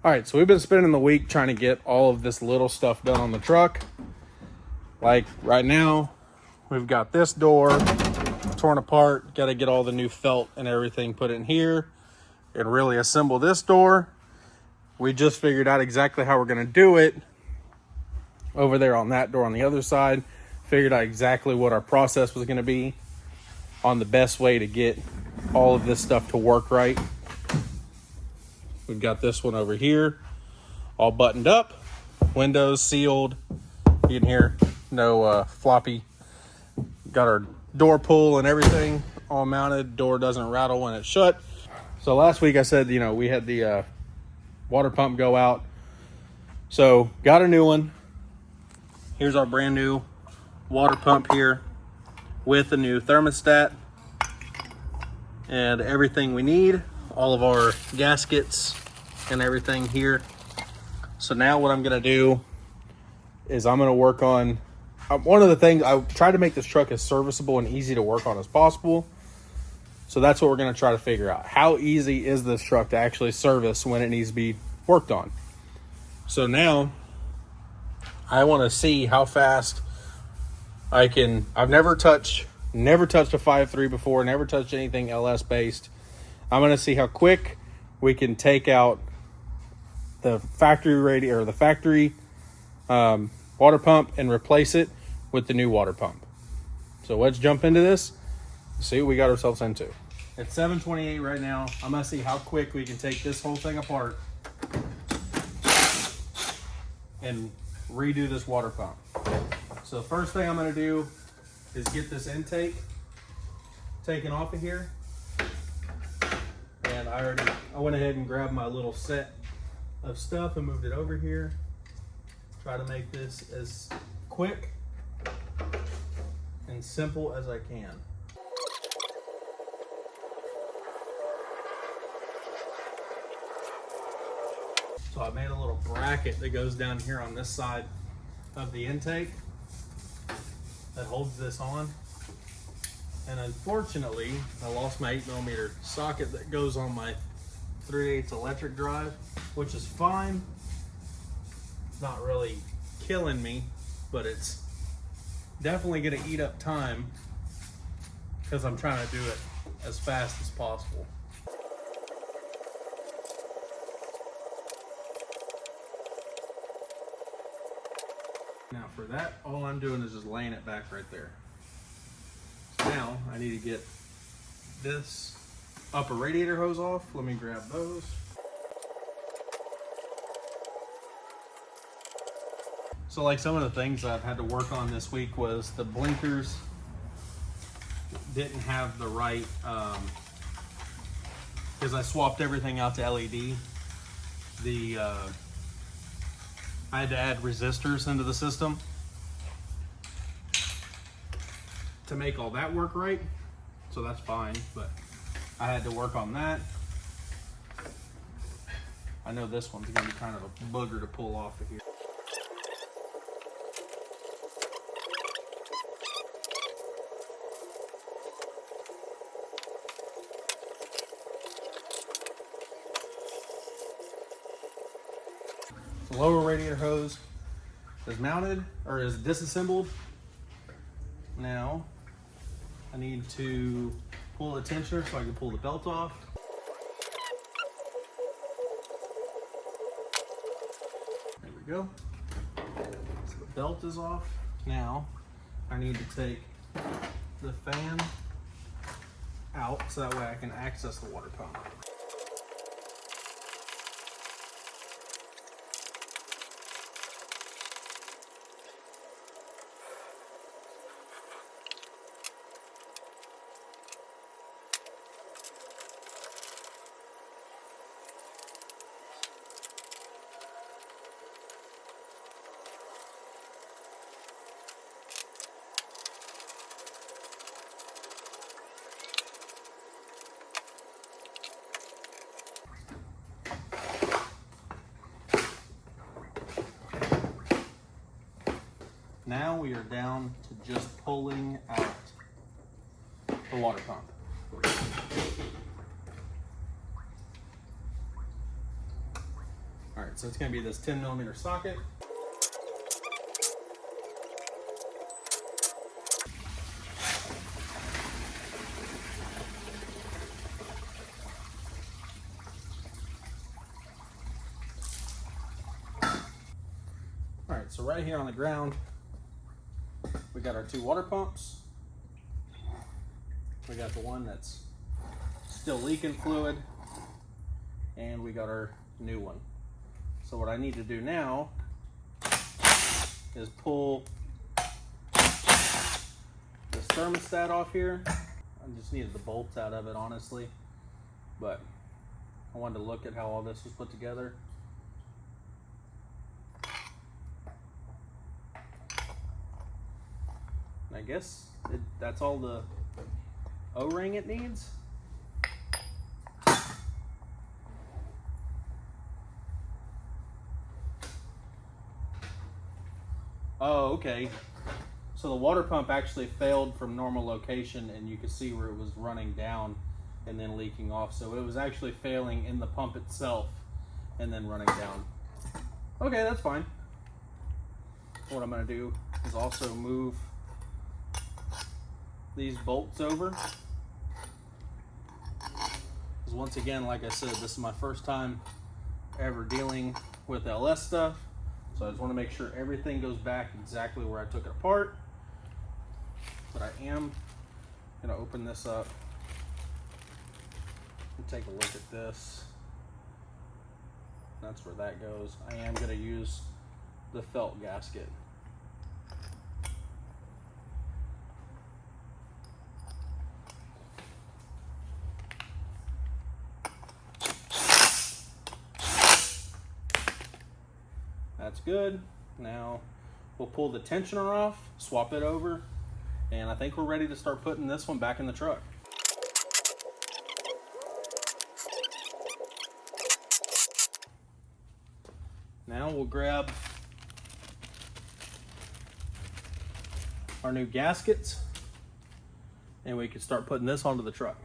All right, so we've been spending the week trying to get all of this little stuff done on the truck. Like right now, we've got this door torn apart. Got to get all the new felt and everything put in here and really assemble this door. We just figured out exactly how we're going to do it over there on that door on the other side. Figured out exactly what our process was going to be on the best way to get all of this stuff to work right. We've got this one over here, all buttoned up, windows sealed. You can hear no floppy. Got our door pull and everything all mounted. Door doesn't rattle when it's shut. So last week I said, we had the water pump go out. So got a new one. Here's our brand new water pump here with a new thermostat and everything we need. All of our gaskets and everything here. So now what I'm gonna do is I'm gonna work on one of the things. I try to make this truck as serviceable and easy to work on as possible. So that's what we're gonna try to figure out. How easy is this truck to actually service when it needs to be worked on? So now I wanna see how fast I can. I've never touched a 5.3 before, never touched anything LS based. I'm going to see how quick we can take out the factory water pump and replace it with the new water pump. So let's jump into this, see what we got ourselves into. It's 7:28 right now. I'm going to see how quick we can take this whole thing apart and redo this water pump. So the first thing I'm going to do is get this intake taken off of here. And I went ahead and grabbed my little set of stuff and moved it over here. Try to make this as quick and simple as I can. So I made a little bracket that goes down here on this side of the intake that holds this on. And unfortunately, I lost my 8mm socket that goes on my 3/8 electric drive, which is fine. It's not really killing me, but it's definitely going to eat up time because I'm trying to do it as fast as possible. Now for that, all I'm doing is just laying it back right there. Now I need to get this upper radiator hose off. Let me grab those. So like some of the things I've had to work on this week was the blinkers didn't have the right, because I swapped everything out to LED. I had to add resistors into the system to make all that work right, so that's fine, but I had to work on that. I know this one's gonna be kind of a booger to pull off of here. The lower radiator hose is mounted, or is disassembled. Now I need to pull the tensioner so I can pull the belt off. There we go. So the belt is off. Now I need to take the fan out so that way I can access the water pump. Now we are down to just pulling out the water pump. All right, so it's gonna be this 10mm socket. All right, so right here on the ground, we got our 2 water pumps. We got the one that's still leaking fluid, and we got our new one. So what I need to do now is pull this thermostat off here. I just needed the bolts out of it, honestly, but I wanted to look at how all this was put together. And I guess that's all the O-ring it needs. Oh, okay. So the water pump actually failed from normal location, and you could see where it was running down and then leaking off. So it was actually failing in the pump itself and then running down. Okay, that's fine. What I'm gonna do is also move these bolts over. Because once again, like I said, this is my first time ever dealing with LS stuff. So I just want to make sure everything goes back exactly where I took it apart. But I am going to open this up and take a look at this. That's where that goes. I am going to use the felt gasket. That's good. Now we'll pull the tensioner off, swap it over, and I think we're ready to start putting this one back in the truck. Now we'll grab our new gaskets and we can start putting this onto the truck.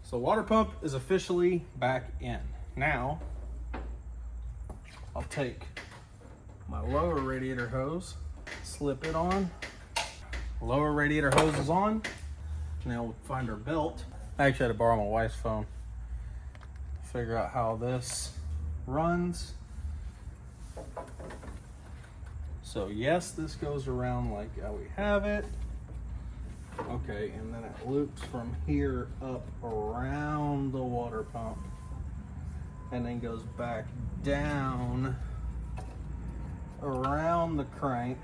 So water pump is officially back in. Now, I'll take my lower radiator hose, slip it on. Lower radiator hose is on. Now we'll find our belt. I actually had to borrow my wife's phone to figure out how this runs. So yes, this goes around like how we have it. Okay, and then it loops from here up around the water pump and then goes back down around the crank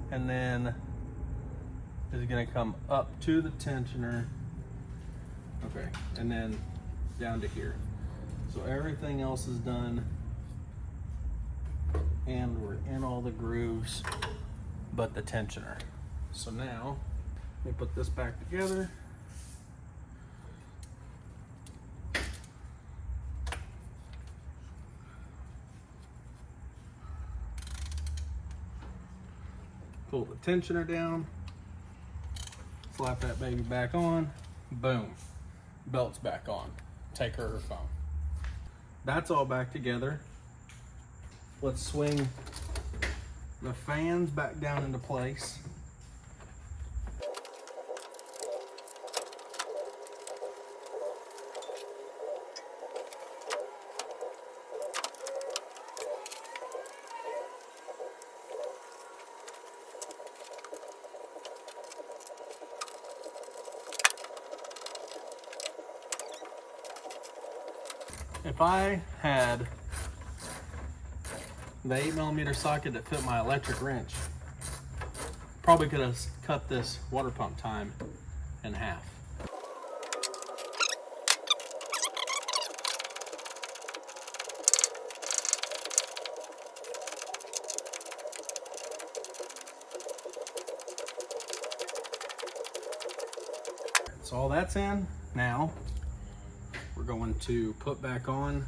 and then is gonna come up to the tensioner. Okay, and then down to here. So everything else is done and we're in all the grooves but the tensioner. So now let me put this back together. Pull the tensioner down, slap that baby back on, boom, belt's back on. Take her phone. That's all back together. Let's swing the fans back down into place. If I had the 8mm socket that fit my electric wrench, probably could have cut this water pump time in half. So all that's in. Now we're going to put back on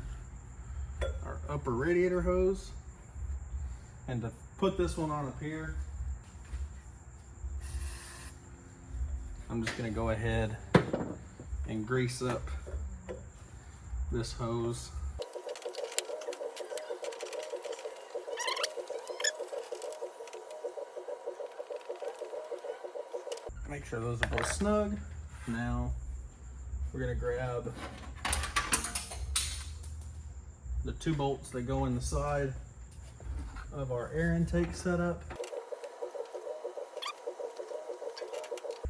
our upper radiator hose. And to put this one on up here. I'm just gonna go ahead and grease up this hose. Make sure those are both snug. Now we're gonna grab the 2 bolts that go in the side of our air intake setup.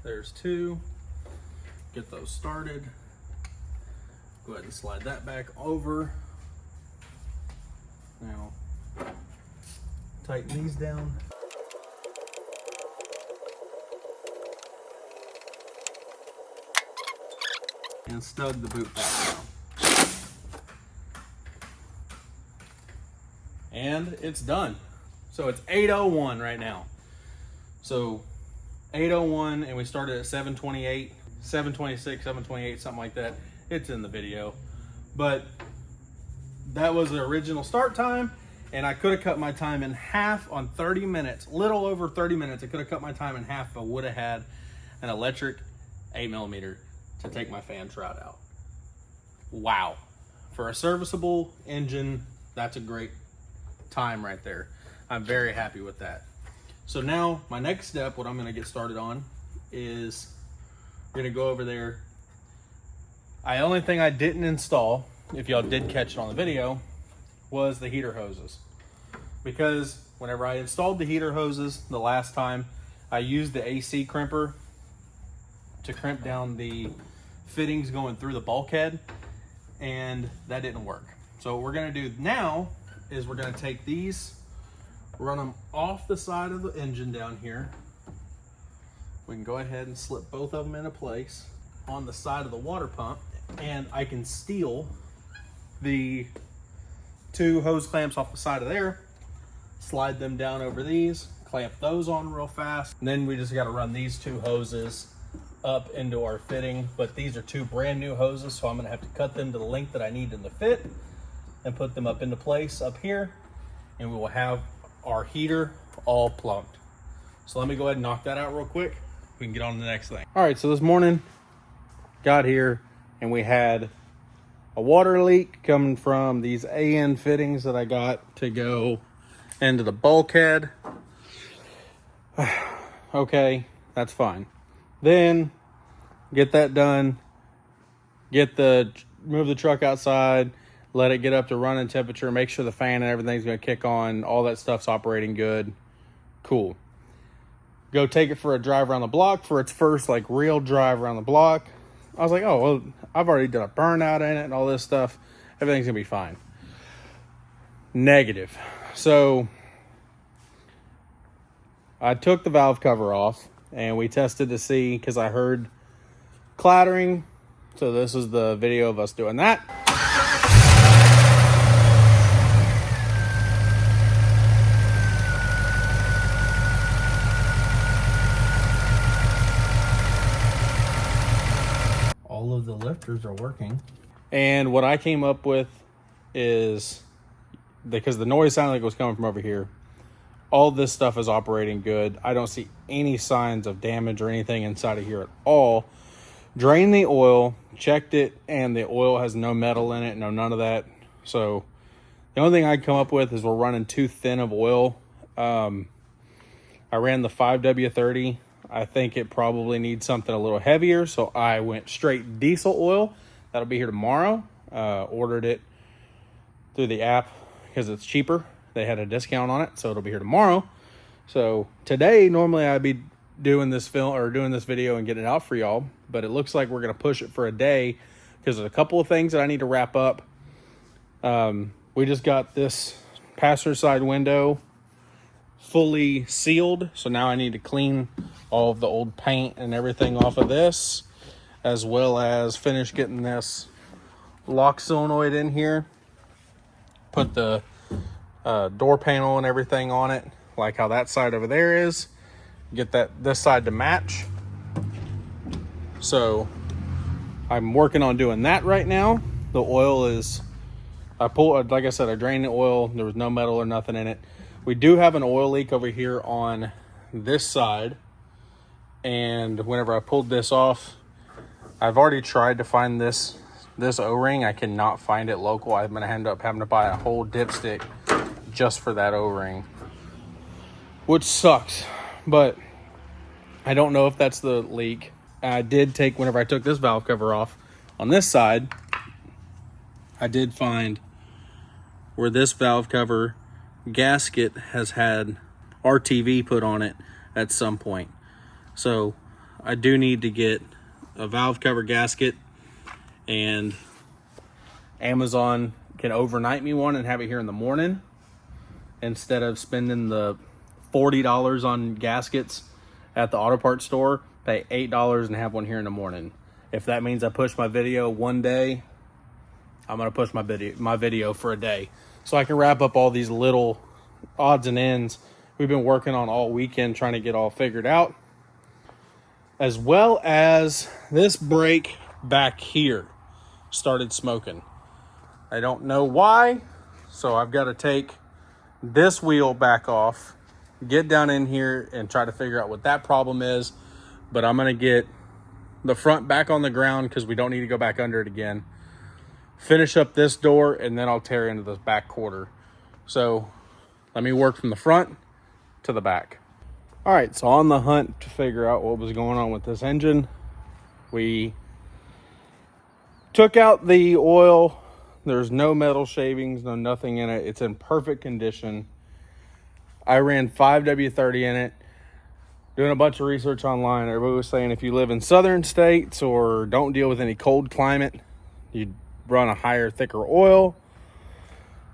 There's 2. Get those started. Go ahead and slide that back over. Now tighten these down. And snug the boot back down. And it's done. So it's 8:01 right now. So 8:01, and we started at 7:28, 7:26, 7:28, something like that. It's in the video. But that was the original start time, and I could have cut my time in half on 30 minutes, little over 30 minutes. I could have cut my time in half if I would have had an electric 8mm to take my fan shroud out. Wow. For a serviceable engine, that's a great time right there. I'm very happy with that. So now my next step, what I'm going to get started on is we're going to go over there. The only thing I didn't install, if y'all did catch it on the video, was the heater hoses. Because whenever I installed the heater hoses the last time, I used the AC crimper to crimp down the fittings going through the bulkhead, and that didn't work. So what we're going to do now is we're going to take these, run them off the side of the engine down here. We can go ahead and slip both of them into place on the side of the water pump, and I can steal the 2 hose clamps off the side of there, slide them down over these, clamp those on real fast, and then we just got to run these 2 hoses up into our fitting. But these are 2 brand new hoses, so I'm going to have to cut them to the length that I need in the fit and put them up into place up here, and we will have our heater all plumbed. So let me go ahead and knock that out real quick. We can get on to the next thing. All right, so this morning got here and we had a water leak coming from these AN fittings that I got to go into the bulkhead. Okay, that's fine. Then get that done, move the truck outside, let it get up to running temperature, make sure the fan and everything's going to kick on, all that stuff's operating good. Cool. Go take it for a drive around the block for its first like real drive around the block. I was like, oh, well, I've already done a burnout in it and all this stuff. Everything's going to be fine. Negative. So I took the valve cover off and we tested to see, because I heard clattering. So this is the video of us doing that. All of the lifters are working. And what I came up with is, because the noise sounded like it was coming from over here, all this stuff is operating good. I don't see any signs of damage or anything inside of here at all. Drained the oil, checked it, and the oil has no metal in it, none of that. So the only thing I'd come up with is we're running too thin of oil. I ran the 5W30. I think it probably needs something a little heavier, so I went straight diesel oil. That'll be here tomorrow. Ordered it through the app because it's cheaper. They had a discount on it, so it'll be here tomorrow. So today, normally I'd be doing this video and getting it out for y'all, but it looks like we're gonna push it for a day because there's a couple of things that I need to wrap up. We just got this passenger side window fully sealed, so now I need to clean all of the old paint and everything off of this, as well as finish getting this lock solenoid in here, put the door panel and everything on it, like how that side over there is, get this side to match. So I'm working on doing that right now. The oil is, like I said, I drained the oil. There was no metal or nothing in it. We do have an oil leak over here on this side, and whenever I pulled this off, I've already tried to find this O-ring. I cannot find it local. I'm gonna end up having to buy a whole dipstick just for that O-ring, which sucks, but I don't know if that's the leak. I did take, whenever I took this valve cover off on this side, I did find where this valve cover gasket has had RTV put on it at some point. So I do need to get a valve cover gasket, and Amazon can overnight me one and have it here in the morning instead of spending the $40 on gaskets at the auto parts store. Pay $8 and have one here in the morning. If that means I push my video one day, I'm gonna push my video for a day, so I can wrap up all these little odds and ends we've been working on all weekend, trying to get all figured out. As well as this brake back here started smoking. I don't know why, so I've got to take this wheel back off, get down in here and try to figure out what that problem is. But I'm gonna get the front back on the ground because we don't need to go back under it again. Finish up this door, and then I'll tear into this back quarter. So let me work from the front to the back. All right, so on the hunt to figure out what was going on with this engine, we took out the oil. There's no metal shavings, no nothing in it. It's in perfect condition. I ran 5W30 in it. Doing a bunch of research online, everybody was saying if you live in southern states or don't deal with any cold climate, you run a higher, thicker oil.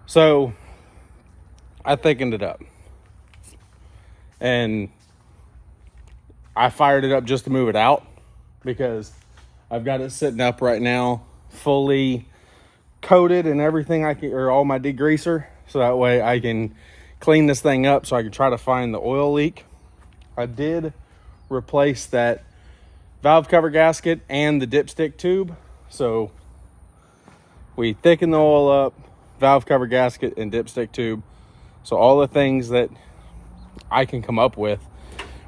So I thickened it up, and I fired it up just to move it out because I've got it sitting up right now, fully coated and everything I can, or all my degreaser, so that way I can clean this thing up so I can try to find the oil leak. I did replace that valve cover gasket and the dipstick tube. So we thickened the oil up, valve cover gasket and dipstick tube. So all the things that I can come up with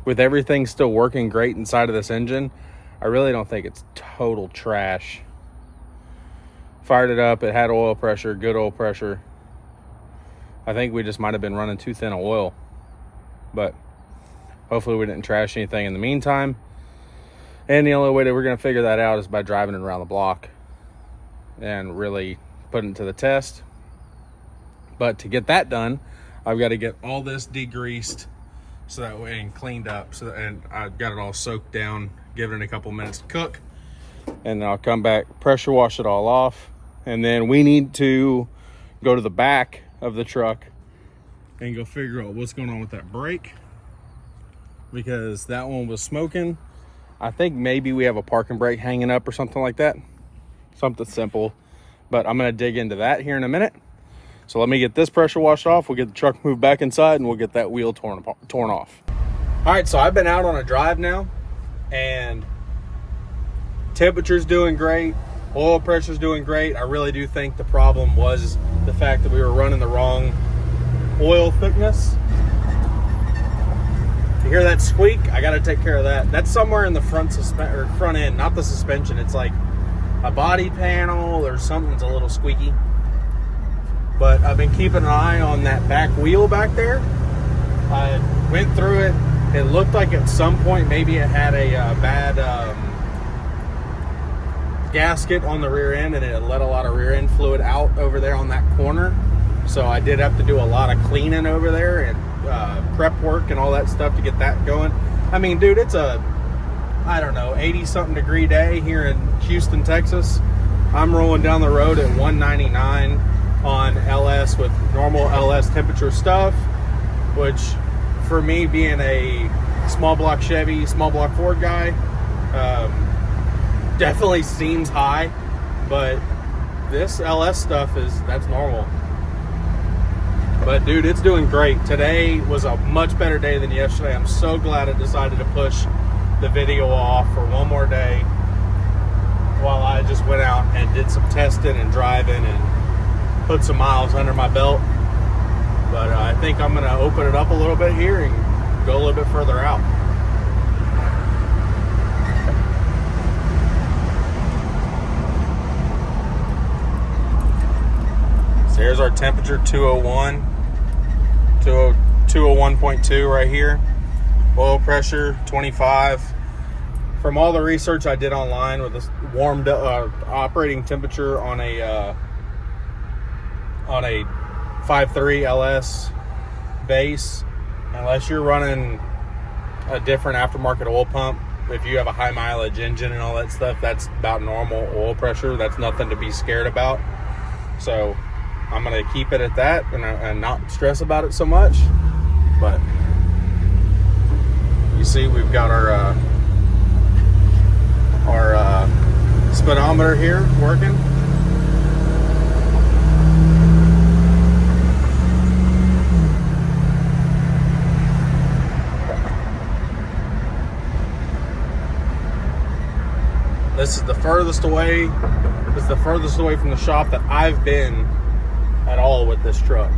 everything still working great inside of this engine, I really don't think it's total trash. Fired it up, it had oil pressure, good oil pressure. I think we just might have been running too thin of oil, but hopefully we didn't trash anything in the meantime. And the only way that we're going to figure that out is by driving it around the block and really putting it to the test. But to get that done, I've got to get all this degreased so that way and cleaned up. And I've got it all soaked down, give it a couple minutes to cook, and then I'll come back, pressure wash it all off. And then we need to go to the back of the truck and go figure out what's going on with that brake, because that one was smoking. I think maybe we have a parking brake hanging up or something like that. Something simple, but I'm gonna dig into that here in a minute. So let me get this pressure washed off. We'll get the truck moved back inside and we'll get that wheel torn off. All right, so I've been out on a drive now, and temperature's doing great. Oil pressure's doing great. I really do think the problem was the fact that we were running the wrong oil thickness. You hear that squeak? I got to take care of that. That's somewhere in the front end, not the suspension. It's like a body panel or something's a little squeaky. But I've been keeping an eye on that back wheel back there. I went through it. It looked like at some point maybe it had a bad gasket on the rear end, and it let a lot of rear end fluid out over there on that corner. So I did have to do a lot of cleaning over there and prep work and all that stuff to get that going. I mean, dude, it's a, I don't know, 80-something degree day here in Houston, Texas. I'm rolling down the road at 199 on LS with normal LS temperature stuff, which for me, being a small block Chevy, small block Ford guy, definitely seems high, but this LS stuff that's normal. But dude, it's doing great. Today was a much better day than yesterday. I'm so glad I decided to push the video off for one more day while I just went out and did some testing and driving and put some miles under my belt. But I think I'm going to open it up a little bit here and go a little bit further out. So here's our temperature, 201, 201.2 right here. Oil pressure, 25. From all the research I did online with this warmed operating temperature on a 5.3 LS base, unless you're running a different aftermarket oil pump, if you have a high mileage engine and all that stuff, that's about normal oil pressure. That's nothing to be scared about. So I'm going to keep it at that and not stress about it so much. But you see, we've got our speedometer here working. This is the furthest away. This is the furthest away from the shop that I've been at all with this truck.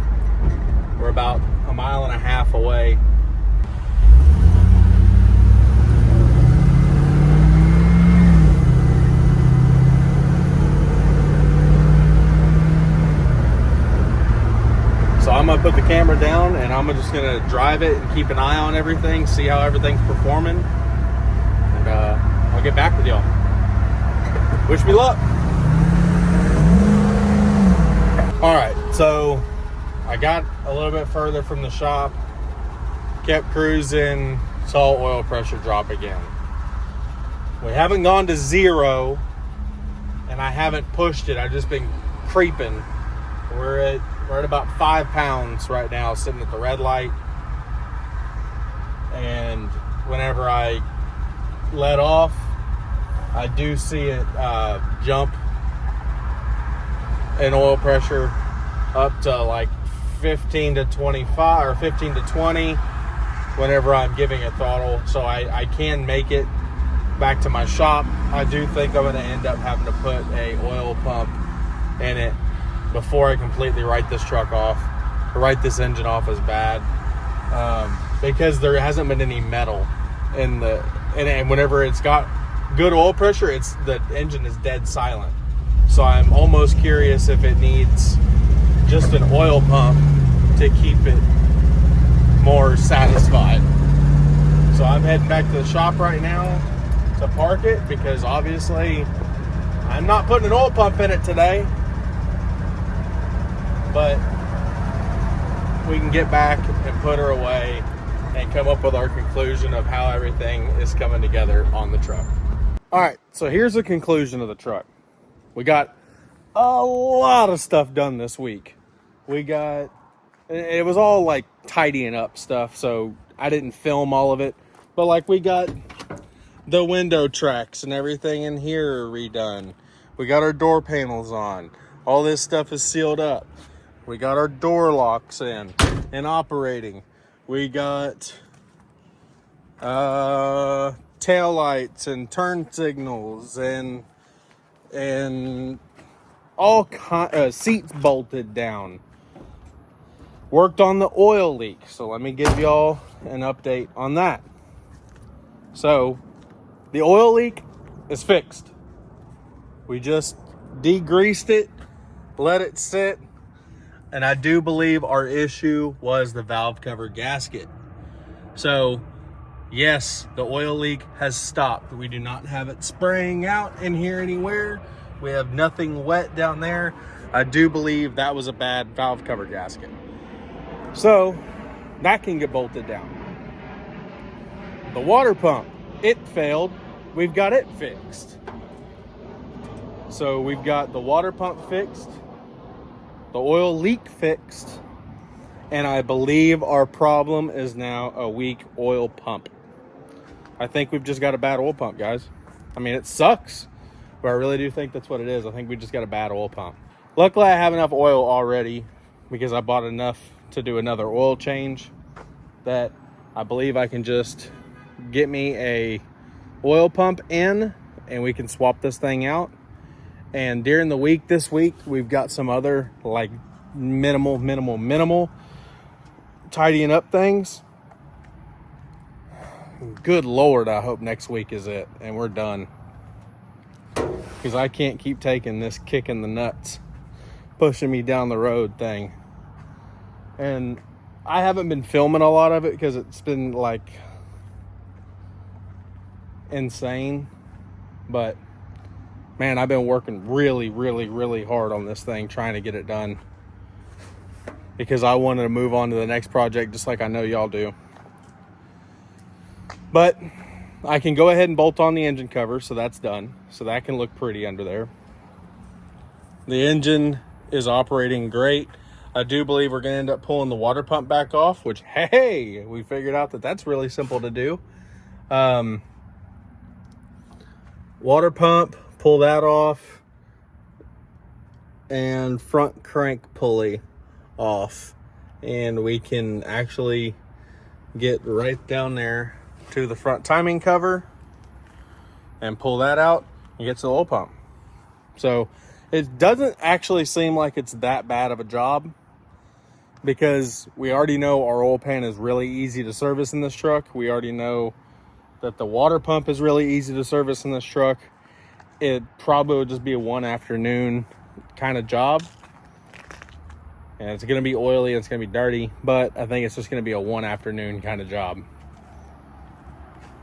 We're about 1.5 miles away. So I'm gonna put the camera down and I'm just gonna drive it and keep an eye on everything, see how everything's performing, and I'll get back with y'all. Wish me luck. All right, so I got a little bit further from the shop, kept cruising, saw oil pressure drop again. We haven't gone to 0, and I haven't pushed it. I've just been creeping. We're at about 5 pounds right now, sitting at the red light. And whenever I let off, I do see it jump in oil pressure up to like 15 to 25 or 15 to 20 whenever I'm giving it throttle. So I can make it back to my shop. I do think I'm going to end up having to put a oil pump in it before I completely write this truck off. To write this engine off is bad because there hasn't been any metal in the and whenever it's got good oil pressure, the engine is dead silent. So I'm almost curious if it needs just an oil pump to keep it more satisfied. So I'm heading back to the shop right now to park it because obviously I'm not putting an oil pump in it today. But we can get back and put her away and come up with our conclusion of how everything is coming together on the truck. All right, so here's the conclusion of the truck. We got a lot of stuff done this week. It was all like tidying up stuff, so I didn't film all of it. But like we got the window tracks and everything in here redone. We got our door panels on. All this stuff is sealed up. We got our door locks in and operating. We got tail lights and turn signals and all seats bolted down. Worked on the oil leak. So let me give y'all an update on that. So the oil leak is fixed. We just degreased it, let it sit. And I do believe our issue was the valve cover gasket. So, yes, the oil leak has stopped. We do not have it spraying out in here anywhere. We have nothing wet down there. I do believe that was a bad valve cover gasket. So, that can get bolted down. The water pump, it failed. We've got it fixed. So, we've got the water pump fixed, the oil leak fixed, and I believe our problem is now a weak oil pump. I think we've just got a bad oil pump, guys. I mean, it sucks, but I really do think that's what it is. I think we just got a bad oil pump. Luckily, I have enough oil already because I bought enough to do another oil change that I believe I can just get me a oil pump in and we can swap this thing out. And during the week, this week, we've got some other like minimal tidying up things. Good Lord, I hope next week is it and we're done. Because I can't keep taking this kick in the nuts, pushing me down the road thing. And I haven't been filming a lot of it because it's been like insane. But man, I've been working really, really, really hard on this thing, trying to get it done. Because I wanted to move on to the next project just like I know y'all do. But I can go ahead and bolt on the engine cover, so that's done. So that can look pretty under there. The engine is operating great. I do believe we're going to end up pulling the water pump back off, which, hey, we figured out that that's really simple to do. Water pump, pull that off, and front crank pulley off. And we can actually get right down there to the front timing cover and pull that out and get to the oil pump. So it doesn't actually seem like it's that bad of a job, because we already know our oil pan is really easy to service in this truck. We already know that the water pump is really easy to service in this truck. It probably would just be a one afternoon kind of job. And it's going to be oily and it's going to be dirty, but I think it's just going to be a one afternoon kind of job.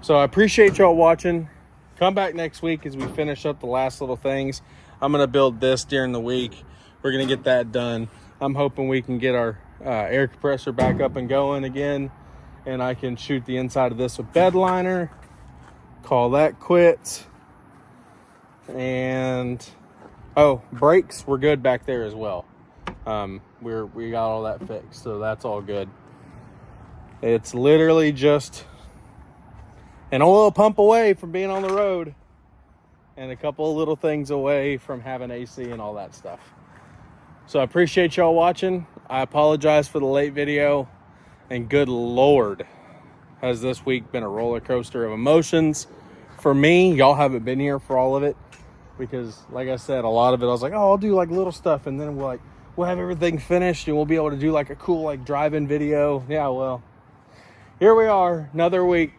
So I appreciate y'all watching. Come back next week as we finish up the last little things. I'm going to build this during the week. We're going to get that done. I'm hoping we can get our air compressor back up and going again, and I can shoot the inside of this with bed liner, call that quits. And oh, brakes, we're good back there as well. We got all that fixed, so that's all good. It's literally just an oil pump away from being on the road, and a couple of little things away from having AC and all that stuff. So I appreciate y'all watching. I apologize for the late video, and good Lord, has this week been a roller coaster of emotions for me. Y'all haven't been here for all of it, because like I said, a lot of it I was like, oh, I'll do like little stuff, and then we'll have everything finished and we'll be able to do like a cool like drive-in video. Yeah, well, here we are, another week.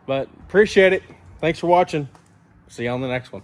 But appreciate it. Thanks for watching. See you on the next one.